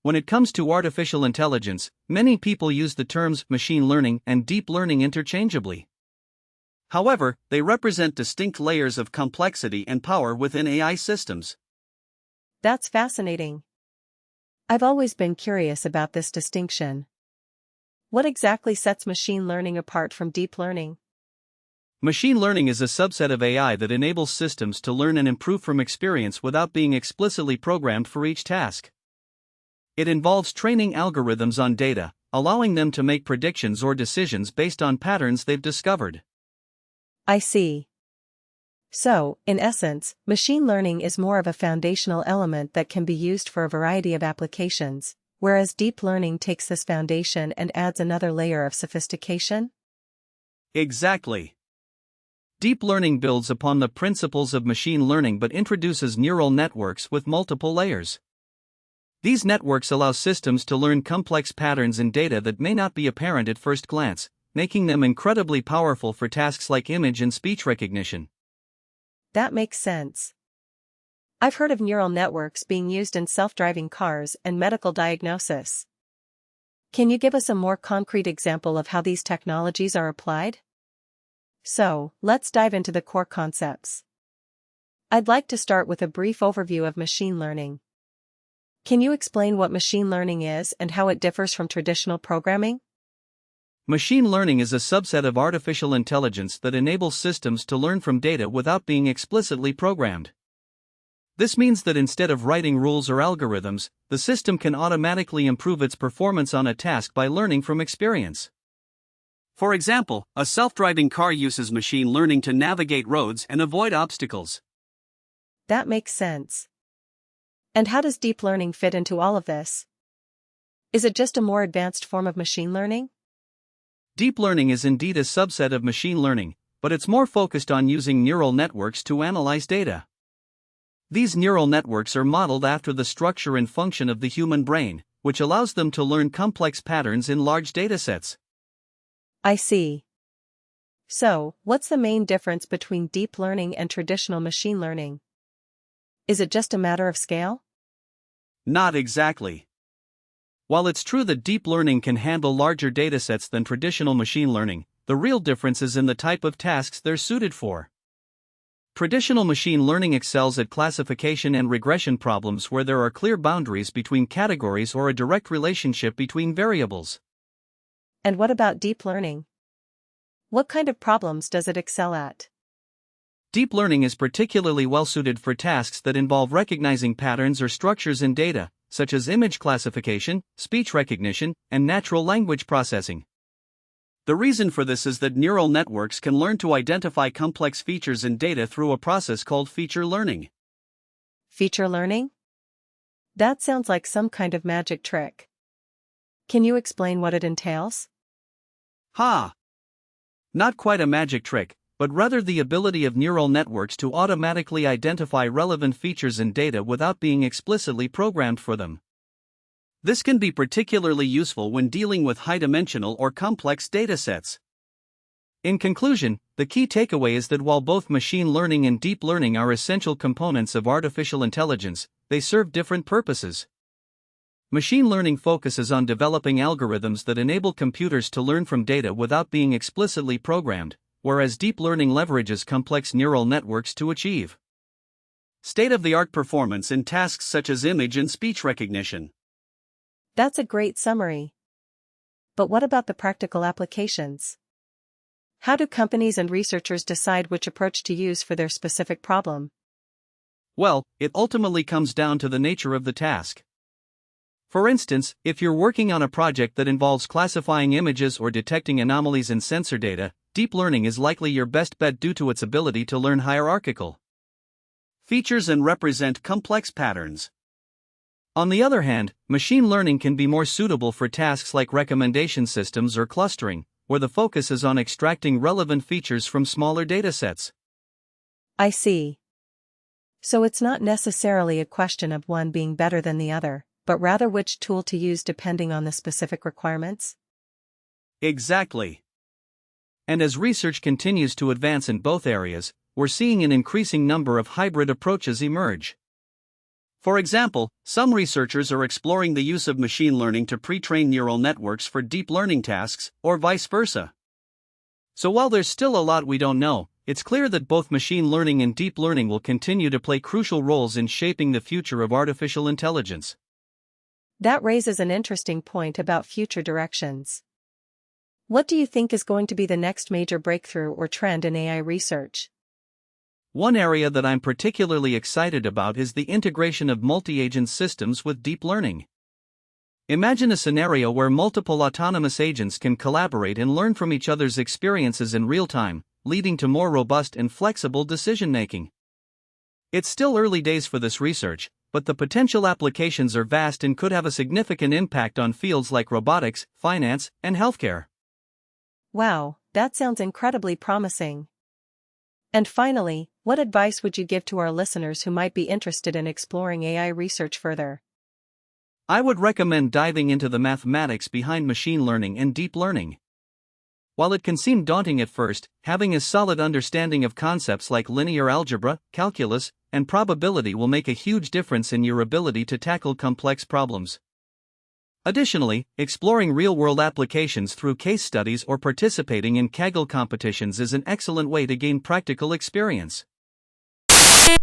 When it comes to artificial intelligence, many people use the terms machine learning and deep learning interchangeably. However, they represent distinct layers of complexity and power within AI systems. That's fascinating. I've always been curious about this distinction. What exactly sets machine learning apart from deep learning? Machine learning is a subset of AI that enables systems to learn and improve from experience without being explicitly programmed for each task. It involves training algorithms on data, allowing them to make predictions or decisions based on patterns they've discovered. I see. So, in essence, machine learning is more of a foundational element that can be used for a variety of applications, whereas deep learning takes this foundation and adds another layer of sophistication? Exactly. Deep learning builds upon the principles of machine learning but introduces neural networks with multiple layers. These networks allow systems to learn complex patterns in data that may not be apparent at first glance, making them incredibly powerful for tasks like image and speech recognition. That makes sense. I've heard of neural networks being used in self-driving cars and medical diagnosis. Can you give us a more concrete example of how these technologies are applied? So, let's dive into the core concepts. I'd like to start with a brief overview of machine learning. Can you explain what machine learning is and how it differs from traditional programming? Machine learning is a subset of artificial intelligence that enables systems to learn from data without being explicitly programmed. This means that instead of writing rules or algorithms, the system can automatically improve its performance on a task by learning from experience. For example, a self-driving car uses machine learning to navigate roads and avoid obstacles. That makes sense. And how does deep learning fit into all of this? Is it just a more advanced form of machine learning? Deep learning is indeed a subset of machine learning, but it's more focused on using neural networks to analyze data. These neural networks are modeled after the structure and function of the human brain, which allows them to learn complex patterns in large datasets. I see. So, what's the main difference between deep learning and traditional machine learning? Is it just a matter of scale? Not exactly. While it's true that deep learning can handle larger datasets than traditional machine learning, the real difference is in the type of tasks they're suited for. Traditional machine learning excels at classification and regression problems where there are clear boundaries between categories or a direct relationship between variables. And what about deep learning? What kind of problems does it excel at? Deep learning is particularly well suited for tasks that involve recognizing patterns or structures in data, such as image classification, speech recognition, and natural language processing. The reason for this is that neural networks can learn to identify complex features in data through a process called feature learning. Feature learning? That sounds like some kind of magic trick. Can you explain what it entails? Not quite a magic trick, but rather the ability of neural networks to automatically identify relevant features in data without being explicitly programmed for them. This can be particularly useful when dealing with high-dimensional or complex datasets. In conclusion, the key takeaway is that while both machine learning and deep learning are essential components of artificial intelligence, they serve different purposes. Machine learning focuses on developing algorithms that enable computers to learn from data without being explicitly programmed, whereas deep learning leverages complex neural networks to achieve state-of-the-art performance in tasks such as image and speech recognition. That's a great summary. But what about the practical applications? How do companies and researchers decide which approach to use for their specific problem? Well, it ultimately comes down to the nature of the task. For instance, if you're working on a project that involves classifying images or detecting anomalies in sensor data, deep learning is likely your best bet due to its ability to learn hierarchical features and represent complex patterns. On the other hand, machine learning can be more suitable for tasks like recommendation systems or clustering, where the focus is on extracting relevant features from smaller datasets. I see. So it's not necessarily a question of one being better than the other, but rather which tool to use depending on the specific requirements? Exactly. And as research continues to advance in both areas, we're seeing an increasing number of hybrid approaches emerge. For example, some researchers are exploring the use of machine learning to pre-train neural networks for deep learning tasks, or vice versa. So while there's still a lot we don't know, it's clear that both machine learning and deep learning will continue to play crucial roles in shaping the future of artificial intelligence. That raises an interesting point about future directions. What do you think is going to be the next major breakthrough or trend in AI research? One area that I'm particularly excited about is the integration of multi-agent systems with deep learning. Imagine a scenario where multiple autonomous agents can collaborate and learn from each other's experiences in real time, leading to more robust and flexible decision-making. It's still early days for this research, but the potential applications are vast and could have a significant impact on fields like robotics, finance, and healthcare. Wow, that sounds incredibly promising. And finally, what advice would you give to our listeners who might be interested in exploring AI research further? I would recommend diving into the mathematics behind machine learning and deep learning. While it can seem daunting at first, having a solid understanding of concepts like linear algebra, calculus, and probability will make a huge difference in your ability to tackle complex problems. Additionally, exploring real-world applications through case studies or participating in Kaggle competitions is an excellent way to gain practical experience.